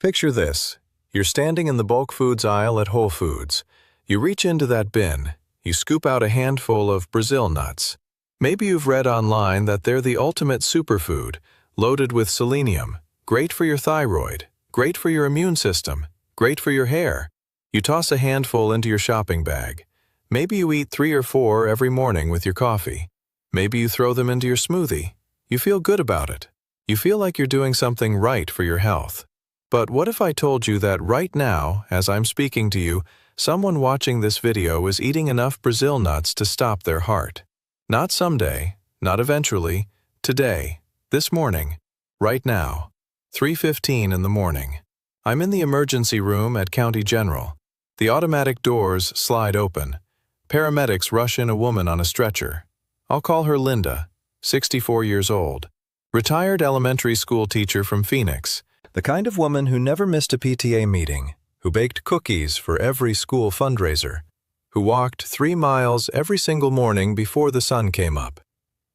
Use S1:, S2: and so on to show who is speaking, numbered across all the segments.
S1: Picture this. You're standing in the bulk foods aisle at Whole Foods. You reach into that bin. You scoop out a handful of Brazil nuts. Maybe you've read online that they're the ultimate superfood, loaded with selenium, great for your thyroid, great for your immune system, great for your hair. You toss a handful into your shopping bag. Maybe you eat 3 or 4 every morning with your coffee. Maybe you throw them into your smoothie. You feel good about it. You feel like you're doing something right for your health. But what if I told you that right now, as I'm speaking to you, someone watching this video is eating enough Brazil nuts to stop their heart? Not someday, not eventually, today, this morning, right now, 3:15 in the morning. I'm in the emergency room at County General. The automatic doors slide open. Paramedics rush in a woman on a stretcher. I'll call her Linda, 64 years old, retired elementary school teacher from Phoenix. The kind of woman who never missed a PTA meeting, who baked cookies for every school fundraiser, who walked 3 miles every single morning before the sun came up.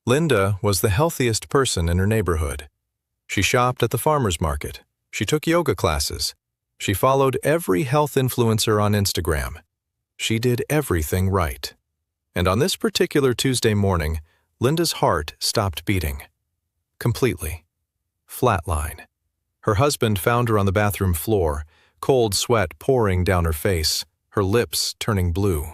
S1: Linda was the healthiest person in her neighborhood. She shopped at the farmer's market. She took yoga classes. She followed every health influencer on Instagram. She did everything right. And on this particular Tuesday morning, Linda's heart stopped beating. Completely. Flatline. Her husband found her on the bathroom floor, cold sweat pouring down her face, her lips turning blue.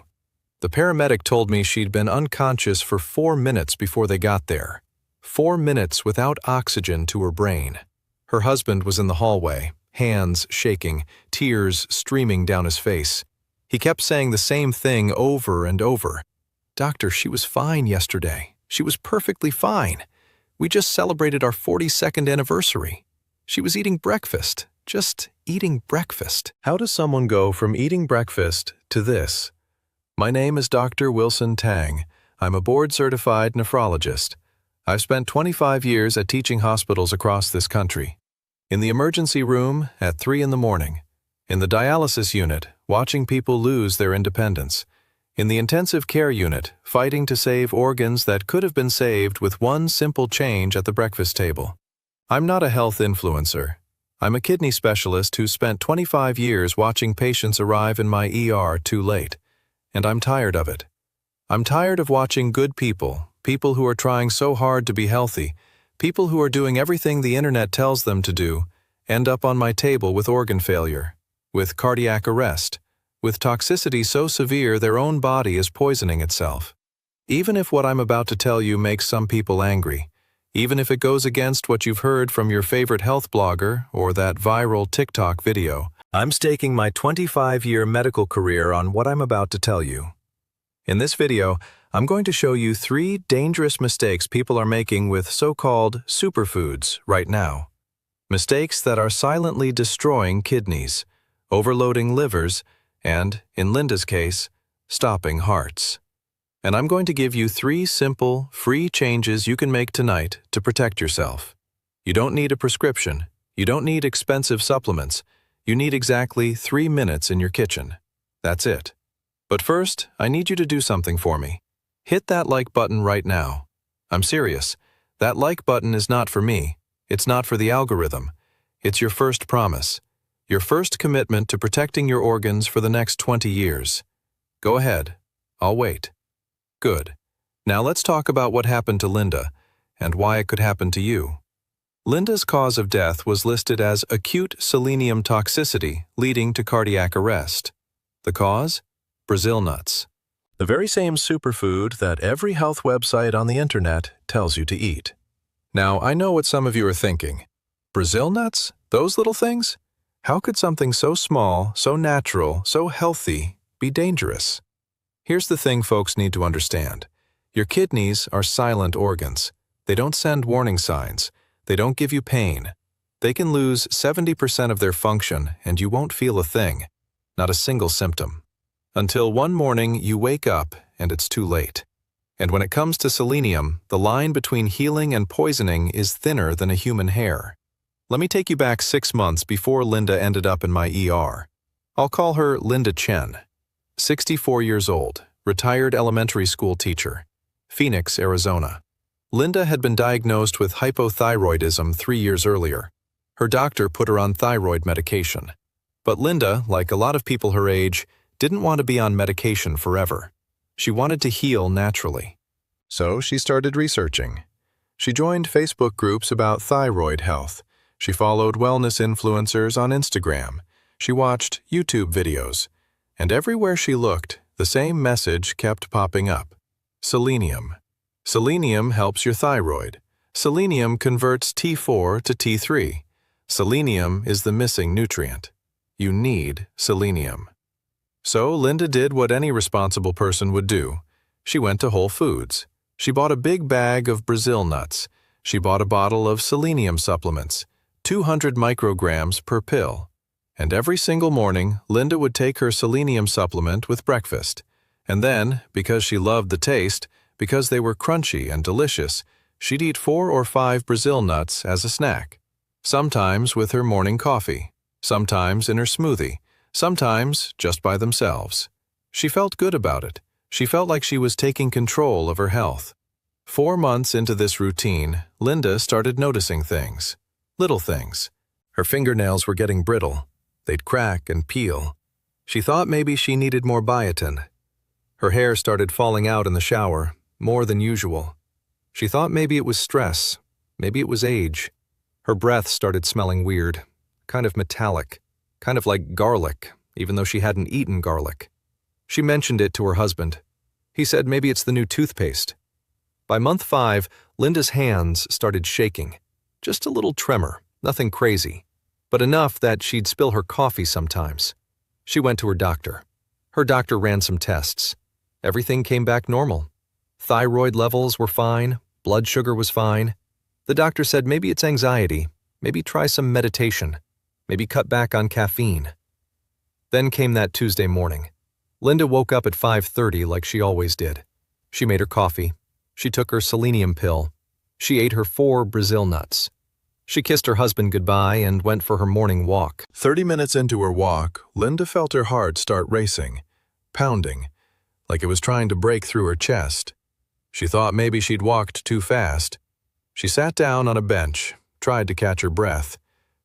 S1: The paramedic told me she'd been unconscious for 4 minutes before they got there. 4 minutes without oxygen to her brain. Her husband was in the hallway, hands shaking, tears streaming down his face. He kept saying the same thing over and over. "Doctor, she was fine yesterday. She was perfectly fine. We just celebrated our 42nd anniversary. She was eating breakfast, just eating breakfast." How does someone go from eating breakfast to this? My name is Dr. Wilson Tang. I'm a board-certified nephrologist. I've spent 25 years at teaching hospitals across this country. In the emergency room at 3 in the morning. In the dialysis unit, watching people lose their independence. In the intensive care unit, fighting to save organs that could have been saved with one simple change at the breakfast table. I'm not a health influencer. I'm a kidney specialist who spent 25 years watching patients arrive in my ER too late. And I'm tired of it. I'm tired of watching good people, people who are trying so hard to be healthy, people who are doing everything the internet tells them to do, end up on my table with organ failure, with cardiac arrest, with toxicity so severe their own body is poisoning itself. Even if what I'm about to tell you makes some people angry, even if it goes against what you've heard from your favorite health blogger or that viral TikTok video, I'm staking my 25-year medical career on what I'm about to tell you. In this video, I'm going to show you 3 dangerous mistakes people are making with so-called superfoods right now. Mistakes that are silently destroying kidneys, overloading livers, and, in Linda's case, stopping hearts. And I'm going to give you 3 simple, free changes you can make tonight to protect yourself. You don't need a prescription. You don't need expensive supplements. You need exactly 3 minutes in your kitchen. That's it. But first, I need you to do something for me. Hit that like button right now. I'm serious. That like button is not for me. It's not for the algorithm. It's your first promise. Your first commitment to protecting your organs for the next 20 years. Go ahead. I'll wait. Good. Now let's talk about what happened to Linda and why it could happen to you. Linda's cause of death was listed as acute selenium toxicity leading to cardiac arrest. The cause? Brazil nuts. The very same superfood that every health website on the internet tells you to eat. Now, I know what some of you are thinking. Brazil nuts? Those little things? How could something so small, so natural, so healthy be dangerous? Here's the thing folks need to understand. Your kidneys are silent organs. They don't send warning signs. They don't give you pain. They can lose 70% of their function and you won't feel a thing, not a single symptom. Until one morning you wake up and it's too late. And when it comes to selenium, the line between healing and poisoning is thinner than a human hair. Let me take you back 6 months before Linda ended up in my ER. I'll call her Linda Chen. 64 years old, retired elementary school teacher, Phoenix, Arizona. Linda had been diagnosed with hypothyroidism 3 years earlier. Her doctor put her on thyroid medication. But Linda, like a lot of people her age, didn't want to be on medication forever. She wanted to heal naturally. So she started researching. She joined Facebook groups about thyroid health. She followed wellness influencers on Instagram. She watched YouTube videos. And everywhere she looked, the same message kept popping up. Selenium. Selenium helps your thyroid. Selenium converts T4 to T3. Selenium is the missing nutrient. You need selenium. So Linda did what any responsible person would do. She went to Whole Foods. She bought a big bag of Brazil nuts. She bought a bottle of selenium supplements, 200 micrograms per pill. And every single morning, Linda would take her selenium supplement with breakfast. And then, because she loved the taste, because they were crunchy and delicious, she'd eat 4 or 5 Brazil nuts as a snack. Sometimes with her morning coffee, sometimes in her smoothie, sometimes just by themselves. She felt good about it. She felt like she was taking control of her health. 4 months into this routine, Linda started noticing things. Little things. Her fingernails were getting brittle. They'd crack and peel. She thought maybe she needed more biotin. Her hair started falling out in the shower, more than usual. She thought maybe it was stress. Maybe it was age. Her breath started smelling weird, kind of metallic, kind of like garlic, even though she hadn't eaten garlic. She mentioned it to her husband. He said maybe it's the new toothpaste. By month 5, Linda's hands started shaking. Just a little tremor, nothing crazy, but enough that she'd spill her coffee sometimes. She went to her doctor. Her doctor ran some tests. Everything came back normal. Thyroid levels were fine, blood sugar was fine. The doctor said maybe it's anxiety, maybe try some meditation, maybe cut back on caffeine. Then came that Tuesday morning. Linda woke up at 5:30 like she always did. She made her coffee. She took her selenium pill. She ate her 4 Brazil nuts. She kissed her husband goodbye and went for her morning walk. 30 minutes into her walk, Linda felt her heart start racing, pounding, like it was trying to break through her chest. She thought maybe she'd walked too fast. She sat down on a bench, tried to catch her breath,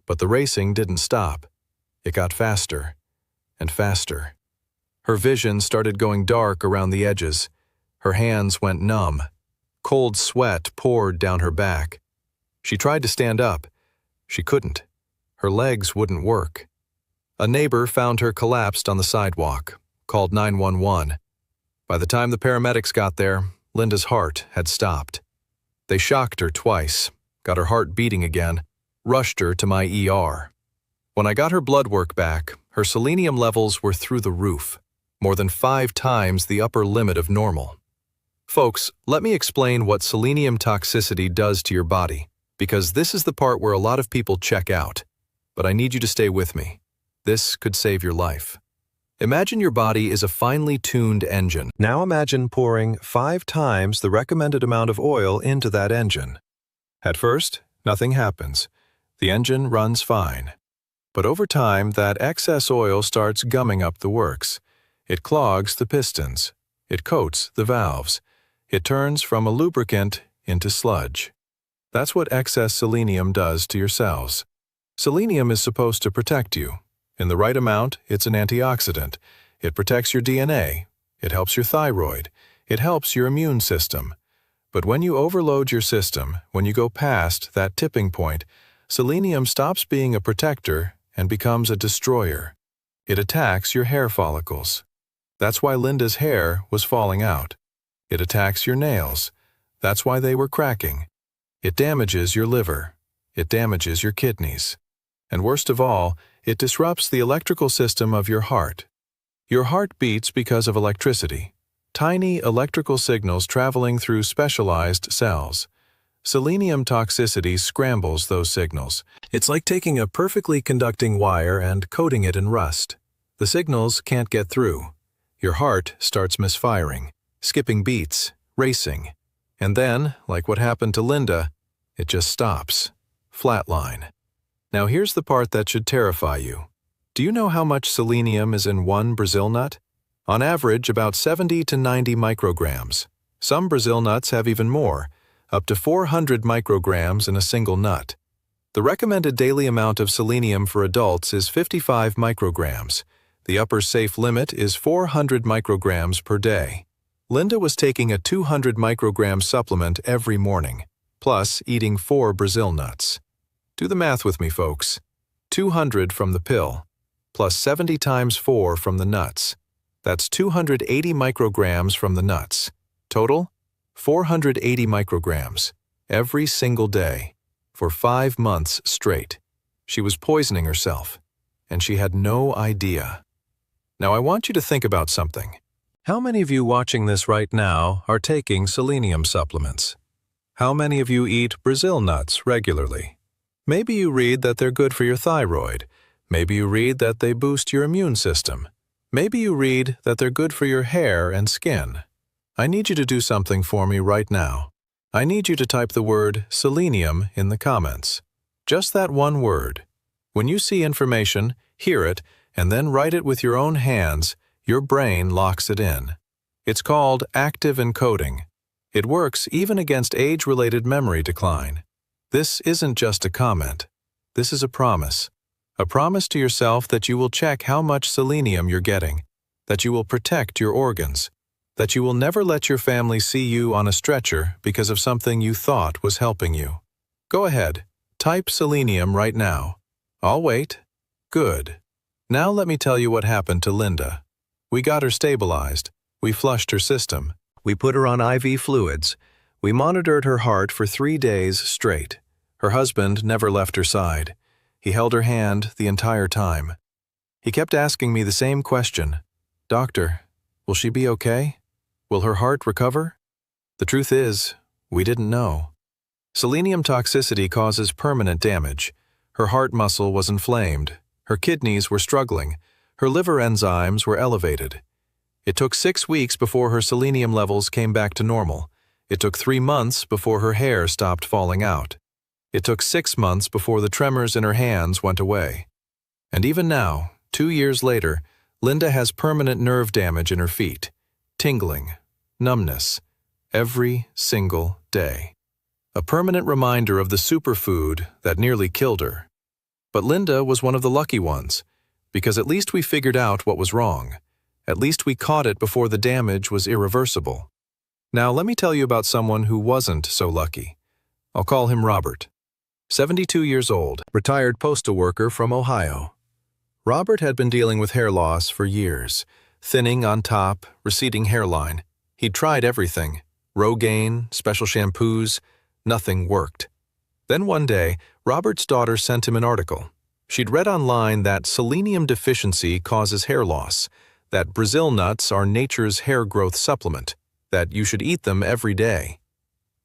S1: but the racing didn't stop. It got faster and faster. Her vision started going dark around the edges. Her hands went numb. Cold sweat poured down her back. She tried to stand up. She couldn't. Her legs wouldn't work. A neighbor found her collapsed on the sidewalk, called 911. By the time the paramedics got there, Linda's heart had stopped. They shocked her twice, got her heart beating again, rushed her to my ER. When I got her blood work back, her selenium levels were through the roof, more than 5 times the upper limit of normal. Folks, let me explain what selenium toxicity does to your body, because this is the part where a lot of people check out. But I need you to stay with me. This could save your life. Imagine your body is a finely tuned engine. Now imagine pouring 5 times the recommended amount of oil into that engine. At first, nothing happens. The engine runs fine. But over time, that excess oil starts gumming up the works. It clogs the pistons. It coats the valves. It turns from a lubricant into sludge. That's what excess selenium does to your cells. Selenium is supposed to protect you. In the right amount, it's an antioxidant. It protects your DNA. It helps your thyroid. It helps your immune system. But when you overload your system, when you go past that tipping point, selenium stops being a protector and becomes a destroyer. It attacks your hair follicles. That's why Linda's hair was falling out. It attacks your nails. That's why they were cracking. It damages your liver. It damages your kidneys. And worst of all, it disrupts the electrical system of your heart. Your heart beats because of electricity. Tiny electrical signals traveling through specialized cells. Selenium toxicity scrambles those signals. It's like taking a perfectly conducting wire and coating it in rust. The signals can't get through. Your heart starts misfiring, skipping beats, racing. And then, like what happened to Linda, it just stops. Flatline. Now here's the part that should terrify you. Do you know how much selenium is in 1 Brazil nut? On average, about 70 to 90 micrograms. Some Brazil nuts have even more, up to 400 micrograms in a single nut. The recommended daily amount of selenium for adults is 55 micrograms. The upper safe limit is 400 micrograms per day. Linda was taking a 200 microgram supplement every morning, plus eating 4 Brazil nuts. Do the math with me, folks. 200 from the pill, plus 70 times 4 from the nuts. That's 280 micrograms from the nuts. Total, 480 micrograms, every single day, for 5 months straight. She was poisoning herself, and she had no idea. Now I want you to think about something. How many of you watching this right now are taking selenium supplements? How many of you eat Brazil nuts regularly? Maybe you read that they're good for your thyroid. Maybe you read that they boost your immune system. Maybe you read that they're good for your hair and skin. I need you to do something for me right now. I need you to type the word selenium in the comments. Just that one word. When you see information, hear it, and then write it with your own hands, your brain locks it in. It's called active encoding. It works even against age-related memory decline. This isn't just a comment. This is a promise. A promise to yourself that you will check how much selenium you're getting, that you will protect your organs, that you will never let your family see you on a stretcher because of something you thought was helping you. Go ahead, type selenium right now. I'll wait. Good. Now let me tell you what happened to Linda. We got her stabilized. We flushed her system. We put her on IV fluids. We monitored her heart for 3 days straight. Her husband never left her side. He held her hand the entire time. He kept asking me the same question. Doctor, will she be okay? Will her heart recover? The truth is, we didn't know. Selenium toxicity causes permanent damage. Her heart muscle was inflamed. Her kidneys were struggling. Her liver enzymes were elevated. It took 6 weeks before her selenium levels came back to normal. It took 3 months before her hair stopped falling out. It took 6 months before the tremors in her hands went away. And even now, 2 years later, Linda has permanent nerve damage in her feet, tingling, numbness, every single day. A permanent reminder of the superfood that nearly killed her. But Linda was one of the lucky ones, because at least we figured out what was wrong. At least we caught it before the damage was irreversible. Now let me tell you about someone who wasn't so lucky. I'll call him Robert. 72 years old, retired postal worker from Ohio. Robert had been dealing with hair loss for years. Thinning on top, receding hairline. He'd tried everything. Rogaine, special shampoos. Nothing worked. Then one day, Robert's daughter sent him an article. She'd read online that selenium deficiency causes hair loss, that Brazil nuts are nature's hair growth supplement, that you should eat them every day.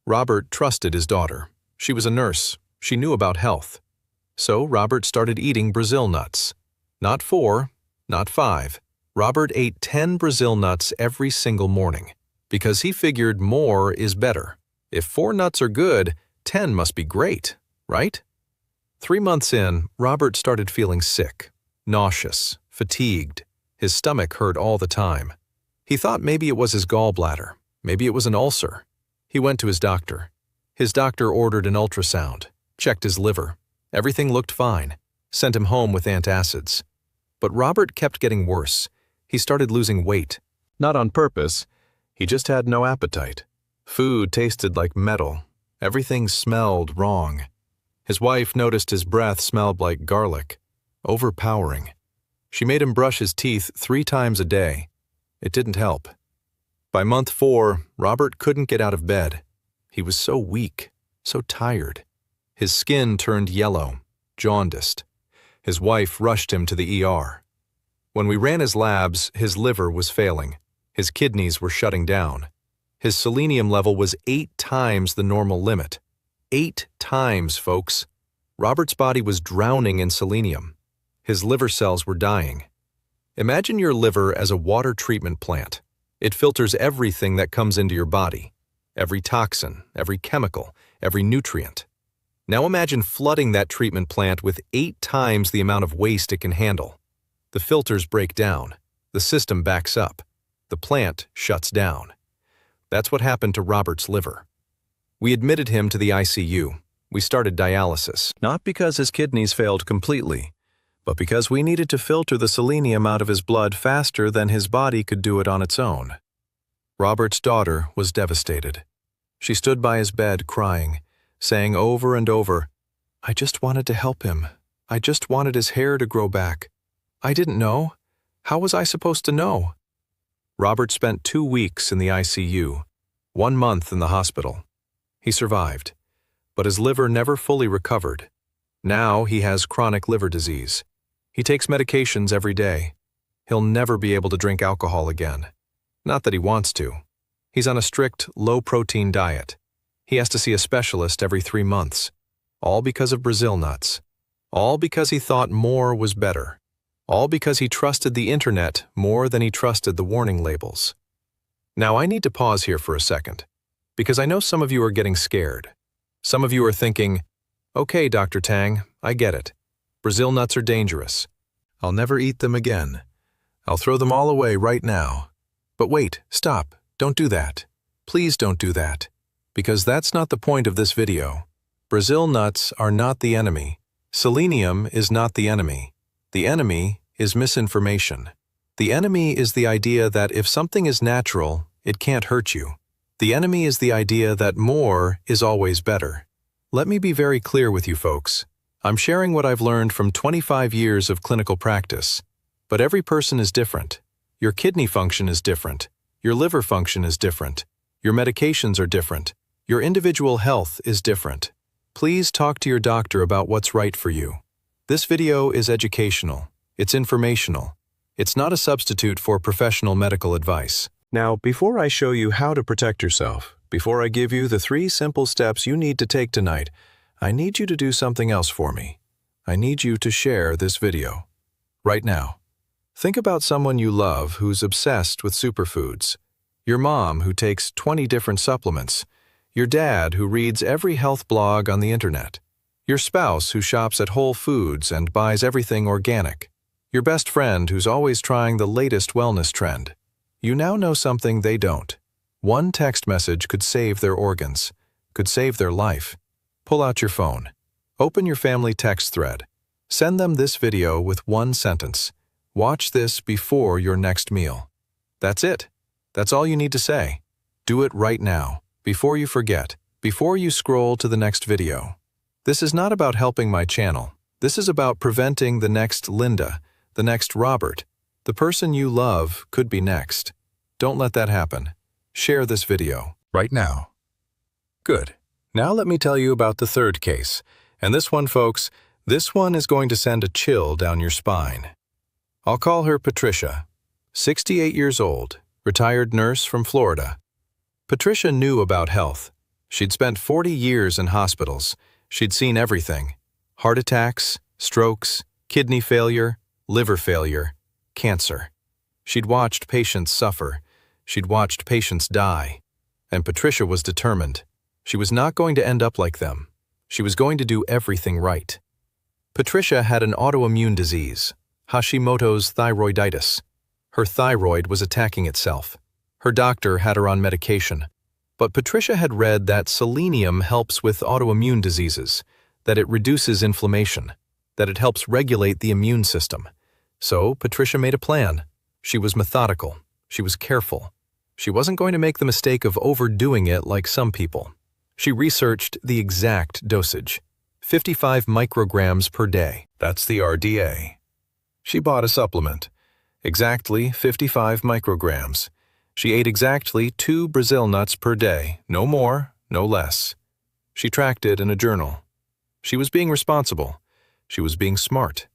S1: Robert trusted his daughter. She was a nurse. She knew about health. So Robert started eating Brazil nuts. Not 4, not 5. Robert ate 10 Brazil nuts every single morning, because he figured more is better. If 4 nuts are good, 10 must be great, right? 3 months in, Robert started feeling sick, nauseous, fatigued. His stomach hurt all the time. He thought maybe it was his gallbladder. Maybe it was an ulcer. He went to his doctor. His doctor ordered an ultrasound, checked his liver. Everything looked fine, sent him home with antacids. But Robert kept getting worse. He started losing weight. Not on purpose. He just had no appetite. Food tasted like metal. Everything smelled wrong. His wife noticed his breath smelled like garlic. Overpowering. She made him brush his teeth 3 times a day. It didn't help. By month 4, Robert couldn't get out of bed. He was so weak, so tired. His skin turned yellow, jaundiced. His wife rushed him to the ER. When we ran his labs, his liver was failing. His kidneys were shutting down. His selenium level was 8 times the normal limit. 8 times, folks. Robert's body was drowning in selenium. His liver cells were dying. Imagine your liver as a water treatment plant. It filters everything that comes into your body. Every toxin, every chemical, every nutrient. Now imagine flooding that treatment plant with 8 times the amount of waste it can handle. The filters break down. The system backs up. The plant shuts down. That's what happened to Robert's liver. We admitted him to the ICU. We started dialysis, not because his kidneys failed completely, but because we needed to filter the selenium out of his blood faster than his body could do it on its own. Robert's daughter was devastated. She stood by his bed crying, saying over and over, "I just wanted to help him. I just wanted his hair to grow back. I didn't know. How was I supposed to know?" Robert spent 2 weeks in the ICU, 1 month in the hospital. He survived, but his liver never fully recovered. Now he has chronic liver disease. He takes medications every day. He'll never be able to drink alcohol again. Not that he wants to. He's on a strict, low-protein diet. He has to see a specialist every 3 months. All because of Brazil nuts. All because he thought more was better. All because he trusted the internet more than he trusted the warning labels. Now I need to pause here for a second, because I know some of you are getting scared. Some of you are thinking, "Okay, Dr. Tang, I get it. Brazil nuts are dangerous. I'll never eat them again. I'll throw them all away right now." But wait, stop, don't do that. Please don't do that, because that's not the point of this video. Brazil nuts are not the enemy. Selenium is not the enemy. The enemy is misinformation. The enemy is the idea that if something is natural, it can't hurt you. The enemy is the idea that more is always better. Let me be very clear with you folks. I'm sharing what I've learned from 25 years of clinical practice. But every person is different. Your kidney function is different. Your liver function is different. Your medications are different. Your individual health is different. Please talk to your doctor about what's right for you. This video is educational. It's informational. It's not a substitute for professional medical advice. Now, before I show you how to protect yourself, before I give you the 3 simple steps you need to take tonight, I need you to do something else for me. I need you to share this video. Right now. Think about someone you love who's obsessed with superfoods. Your mom who takes 20 different supplements. Your dad who reads every health blog on the internet. Your spouse who shops at Whole Foods and buys everything organic. Your best friend who's always trying the latest wellness trend. You now know something they don't. One text message could save their organs, could save their life. Pull out your phone. Open your family text thread. Send them this video with 1 sentence. Watch this before your next meal. That's it. That's all you need to say. Do it right now, before you forget, before you scroll to the next video. This is not about helping my channel. This is about preventing the next Linda, the next Robert. The person you love could be next. Don't let that happen. Share this video right now. Good. Now let me tell you about the 3rd case. And this one, folks, this one is going to send a chill down your spine. I'll call her Patricia, 68 years old, retired nurse from Florida. Patricia knew about health. She'd spent 40 years in hospitals. She'd seen everything: heart attacks, strokes, kidney failure, liver failure, cancer. She'd watched patients suffer. She'd watched patients die. And Patricia was determined. She was not going to end up like them. She was going to do everything right. Patricia had an autoimmune disease, Hashimoto's thyroiditis. Her thyroid was attacking itself. Her doctor had her on medication. But Patricia had read that selenium helps with autoimmune diseases, that it reduces inflammation, that it helps regulate the immune system. So Patricia made a plan. She was methodical. She was careful. She wasn't going to make the mistake of overdoing it like some people. She researched the exact dosage, 55 micrograms per day. That's the RDA. She bought a supplement, exactly 55 micrograms. She ate exactly 2 Brazil nuts per day, no more, no less. She tracked it in a journal. She was being responsible. She was being smart.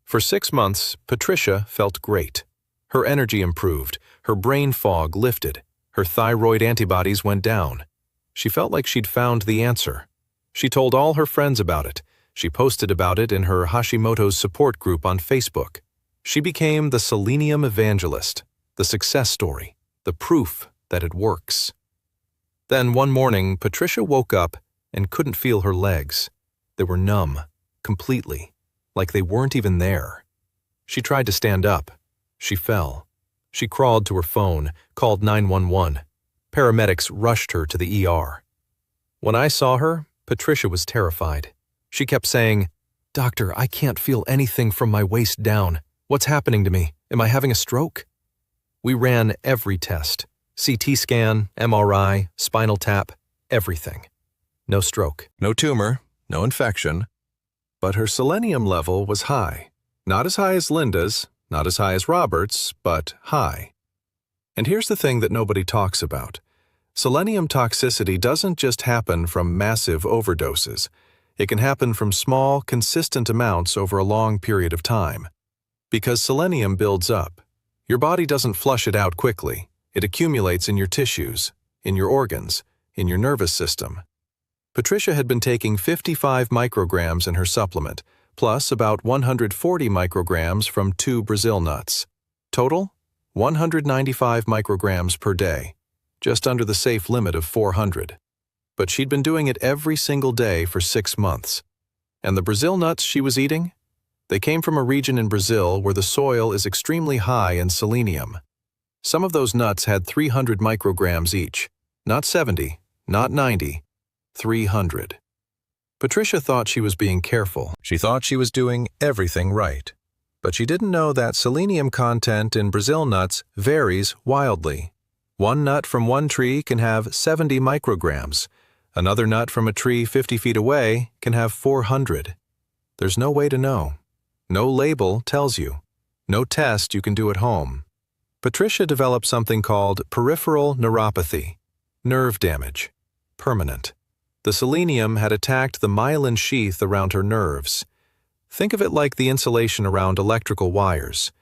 S1: For 6 months, Patricia felt great. Her energy improved, her brain fog lifted, her thyroid antibodies went down. She felt like she'd found the answer. She told all her friends about it. She posted about it in her Hashimoto's support group on Facebook. She became the Selenium evangelist, the success story, the proof that it works. Then one morning, Patricia woke up and couldn't feel her legs. They were numb, completely, like they weren't even there. She tried to stand up. She fell. She crawled to her phone, called 911. Paramedics rushed her to the ER. When I saw her, Patricia was terrified. She kept saying, "Doctor, I can't feel anything from my waist down. What's happening to me? Am I having a stroke?" We ran every test. CT scan, MRI, spinal tap, everything. No stroke, no tumor, no infection. But her selenium level was high. Not as high as Linda's, not as high as Robert's, but high. And here's the thing that nobody talks about. Selenium toxicity doesn't just happen from massive overdoses. It can happen from small, consistent amounts over a long period of time. Because selenium builds up. Your body doesn't flush it out quickly. It accumulates in your tissues, in your organs, in your nervous system. Patricia had been taking 55 micrograms in her supplement, plus about 140 micrograms from 2 Brazil nuts. Total, 195 micrograms per day, just under the safe limit of 400. But she'd been doing it every single day for 6 months. And the Brazil nuts she was eating? They came from a region in Brazil where the soil is extremely high in selenium. Some of those nuts had 300 micrograms each. Not 70, not 90, 300. Patricia thought she was being careful. She thought she was doing everything right. But she didn't know that selenium content in Brazil nuts varies wildly. One nut from one tree can have 70 micrograms. Another nut from a tree 50 feet away can have 400. There's no way to know. No label tells you. No test you can do at home. Patricia developed something called peripheral neuropathy, nerve damage, permanent. The selenium had attacked the myelin sheath around her nerves. Think of it like the insulation around electrical wires.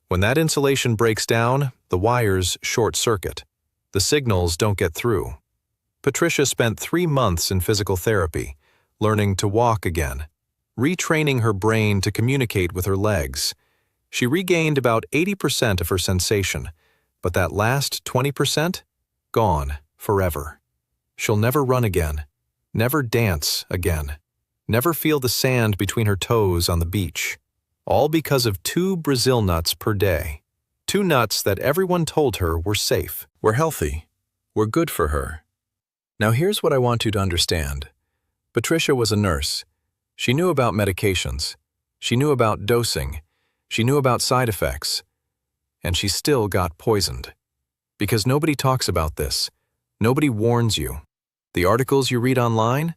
S1: When that insulation breaks down, the wires short circuit. The signals don't get through. Patricia spent 3 months in physical therapy, learning to walk again, retraining her brain to communicate with her legs. She regained about 80% of her sensation, but that last 20%? Gone forever. She'll never run again, never dance again, never feel the sand between her toes on the beach. All because of 2 Brazil nuts per day. 2 nuts that everyone told her were safe, were healthy, were good for her. Now here's what I want you to understand. Patricia was a nurse. She knew about medications. She knew about dosing. She knew about side effects. And she still got poisoned. Because nobody talks about this. Nobody warns you. The articles you read online,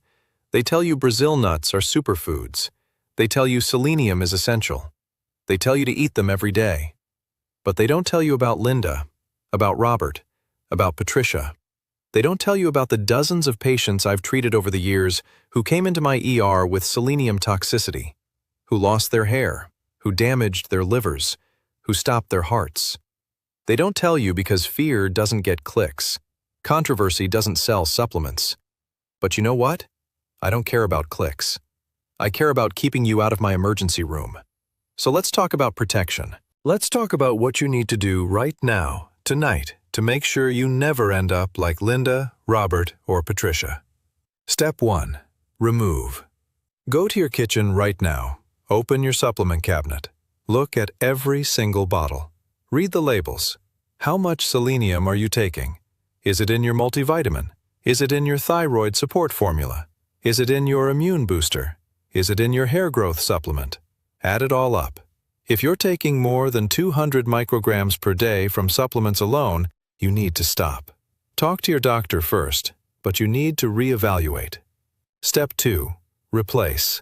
S1: they tell you Brazil nuts are superfoods. They tell you selenium is essential. They tell you to eat them every day. But they don't tell you about Linda, about Robert, about Patricia. They don't tell you about the dozens of patients I've treated over the years who came into my ER with selenium toxicity, who lost their hair, who damaged their livers, who stopped their hearts. They don't tell you because fear doesn't get clicks. Controversy doesn't sell supplements. But you know what? I don't care about clicks. I care about keeping you out of my emergency room. So let's talk about protection. Let's talk about what you need to do right now, tonight, to make sure you never end up like Linda, Robert, or Patricia. Step 1. Remove. Go to your kitchen right now. Open your supplement cabinet. Look at every single bottle. Read the labels. How much selenium are you taking? Is it in your multivitamin? Is it in your thyroid support formula? Is it in your immune booster? Is it in your hair growth supplement? Add it all up. If you're taking more than 200 micrograms per day from supplements alone, you need to stop. Talk to your doctor first, but you need to reevaluate. Step 2. Replace.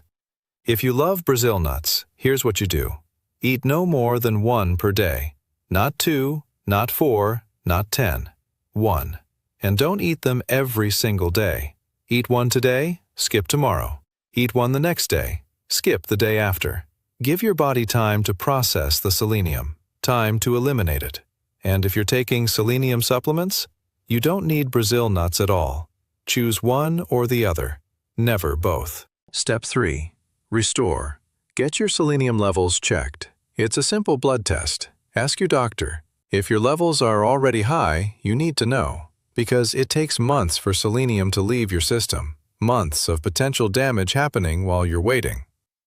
S1: If you love Brazil nuts, here's what you do. Eat no more than 1 per day. Not 2, not 4, not 10. 1. And don't eat them every single day. Eat 1 today, skip tomorrow. Eat 1 the next day, skip the day after. Give your body time to process the selenium, time to eliminate it. And if you're taking selenium supplements, you don't need Brazil nuts at all. Choose one or the other, never both. Step 3. Restore. Get your selenium levels checked. It's a simple blood test. Ask your doctor. If your levels are already high, you need to know, because it takes months for selenium to leave your system. Months of potential damage happening while you're waiting.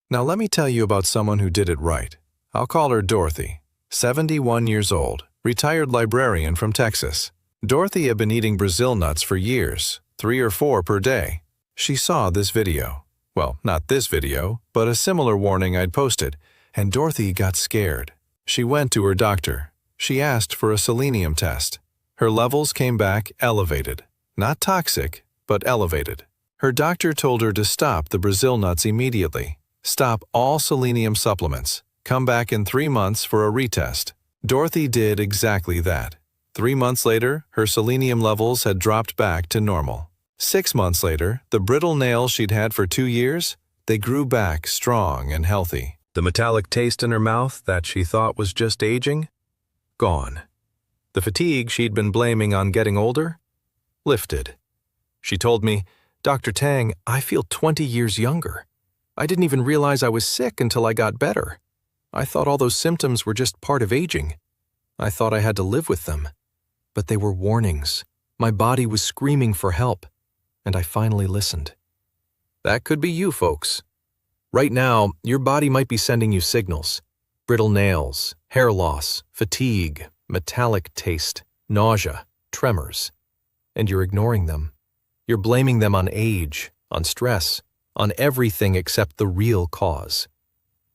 S1: Now let me tell you about someone who did it right. I'll call her Dorothy, 71 years old, retired librarian from Texas. Dorothy had been eating Brazil nuts for years, 3 or 4 per day. She saw this video. Well, not this video, but a similar warning I'd posted, and Dorothy got scared. She went to her doctor. She asked for a selenium test. Her levels came back elevated. Not toxic, but elevated. Her doctor told her to stop the Brazil nuts immediately. Stop all selenium supplements. Come back in 3 months for a retest. Dorothy did exactly that. 3 months later, her selenium levels had dropped back to normal. 6 months later, the brittle nails she'd had for 2 years, they grew back strong and healthy. The metallic taste in her mouth that she thought was just aging? Gone. The fatigue she'd been blaming on getting older? Lifted. She told me, "Dr. Tang, I feel 20 years younger. I didn't even realize I was sick until I got better. I thought all those symptoms were just part of aging. I thought I had to live with them. But they were warnings. My body was screaming for help, and I finally listened." That could be you, folks. Right now, your body might be sending you signals. Brittle nails, hair loss, fatigue, metallic taste, nausea, tremors. And you're ignoring them. You're blaming them on age, on stress, on everything except the real cause.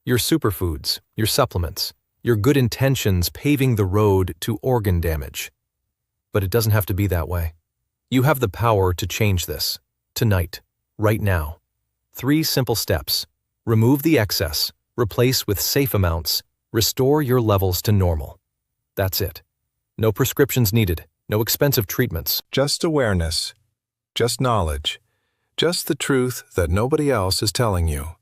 S1: Your superfoods, your supplements, your good intentions paving the road to organ damage. But it doesn't have to be that way. You have the power to change this, tonight, right now. 3 simple steps. Remove the excess, replace with safe amounts, restore your levels to normal. That's it. No prescriptions needed, no expensive treatments. Just awareness, just knowledge, just the truth that nobody else is telling you.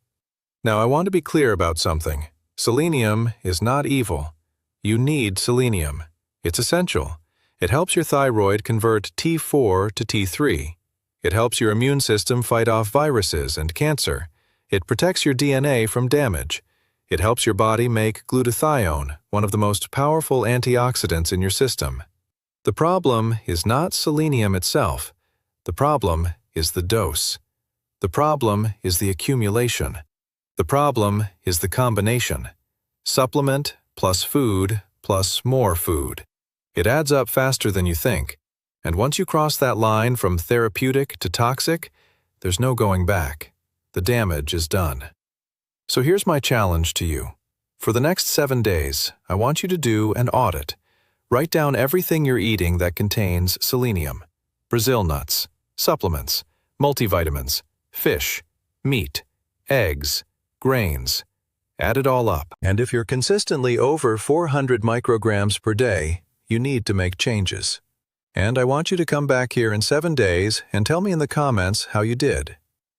S1: Now I want to be clear about something. Selenium is not evil. You need selenium. It's essential. It helps your thyroid convert T4 to T3. It helps your immune system fight off viruses and cancer. It protects your DNA from damage. It helps your body make glutathione, one of the most powerful antioxidants in your system. The problem is not selenium itself. The problem is the dose. The problem is the accumulation. The problem is the combination. Supplement plus food plus more food. It adds up faster than you think. And once you cross that line from therapeutic to toxic, there's no going back. The damage is done. So here's my challenge to you. For the next 7 days, I want you to do an audit. Write down everything you're eating that contains selenium, Brazil nuts, supplements, multivitamins, fish, meat, eggs, grains. Add it all up. And if you're consistently over 400 micrograms per day, you need to make changes. And I want you to come back here in 7 days and tell me in the comments how you did.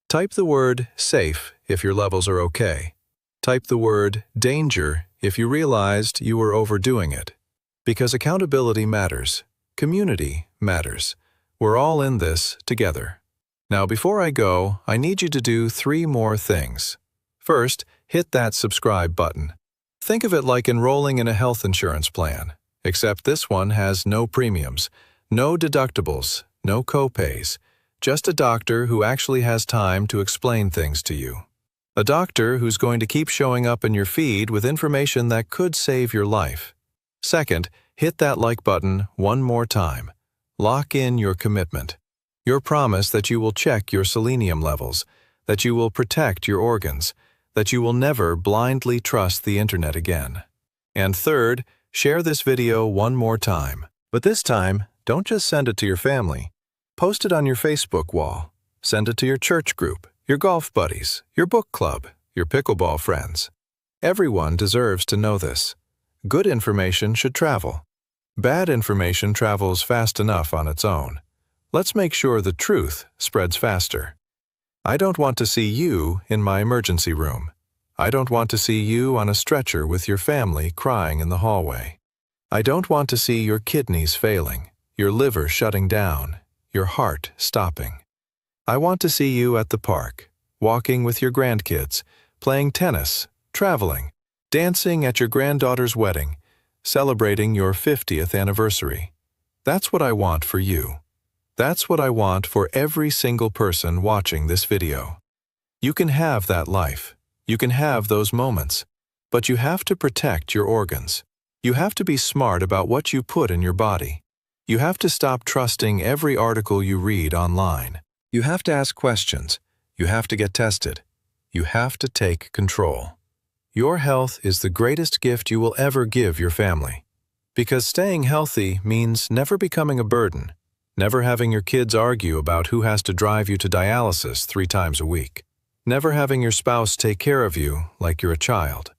S1: Type the word safe if your levels are okay. Type the word danger if you realized you were overdoing it. Because accountability matters. Community matters. We're all in this together. Now, before I go, I need you to do 3 more things. First, hit that subscribe button. Think of it like enrolling in a health insurance plan, except this one has no premiums, no deductibles, no copays, just a doctor who actually has time to explain things to you. A doctor who's going to keep showing up in your feed with information that could save your life. Second, hit that like button one more time. Lock in your commitment. Your promise that you will check your selenium levels, that you will protect your organs, that you will never blindly trust the internet again. And third, share this video one more time. But this time, don't just send it to your family. Post it on your Facebook wall. Send it to your church group, your golf buddies, your book club, your pickleball friends. Everyone deserves to know this. Good information should travel. Bad information travels fast enough on its own. Let's make sure the truth spreads faster. I don't want to see you in my emergency room. I don't want to see you on a stretcher with your family crying in the hallway. I don't want to see your kidneys failing, your liver shutting down, your heart stopping. I want to see you at the park, walking with your grandkids, playing tennis, traveling, dancing at your granddaughter's wedding, celebrating your 50th anniversary. That's what I want for you. That's what I want for every single person watching this video. You can have that life. You can have those moments. But you have to protect your organs. You have to be smart about what you put in your body. You have to stop trusting every article you read online. You have to ask questions. You have to get tested. You have to take control. Your health is the greatest gift you will ever give your family. Because staying healthy means never becoming a burden, never having your kids argue about who has to drive you to dialysis 3 times a week, never having your spouse take care of you like you're a child,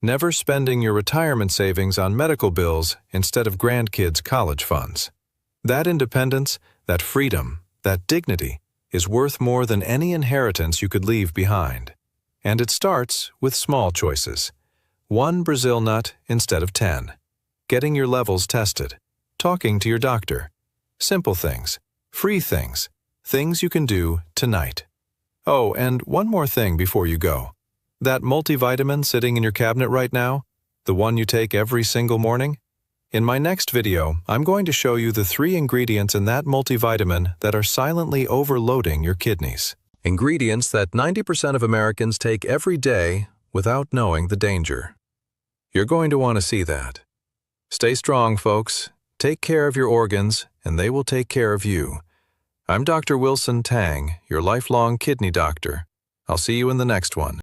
S1: never spending your retirement savings on medical bills instead of grandkids' college funds. That independence, that freedom, that dignity is worth more than any inheritance you could leave behind. And it starts with small choices. 1 Brazil nut instead of 10. Getting your levels tested. Talking to your doctor. Simple things. Free things. Things you can do tonight. Oh, and one more thing before you go. That multivitamin sitting in your cabinet right now, the one you take every single morning? In my next video, I'm going to show you the 3 ingredients in that multivitamin that are silently overloading your kidneys. Ingredients that 90% of Americans take every day without knowing the danger. You're going to want to see that. Stay strong, folks. Take care of your organs, and they will take care of you. I'm Dr. Wilson Tang, your lifelong kidney doctor. I'll see you in the next one.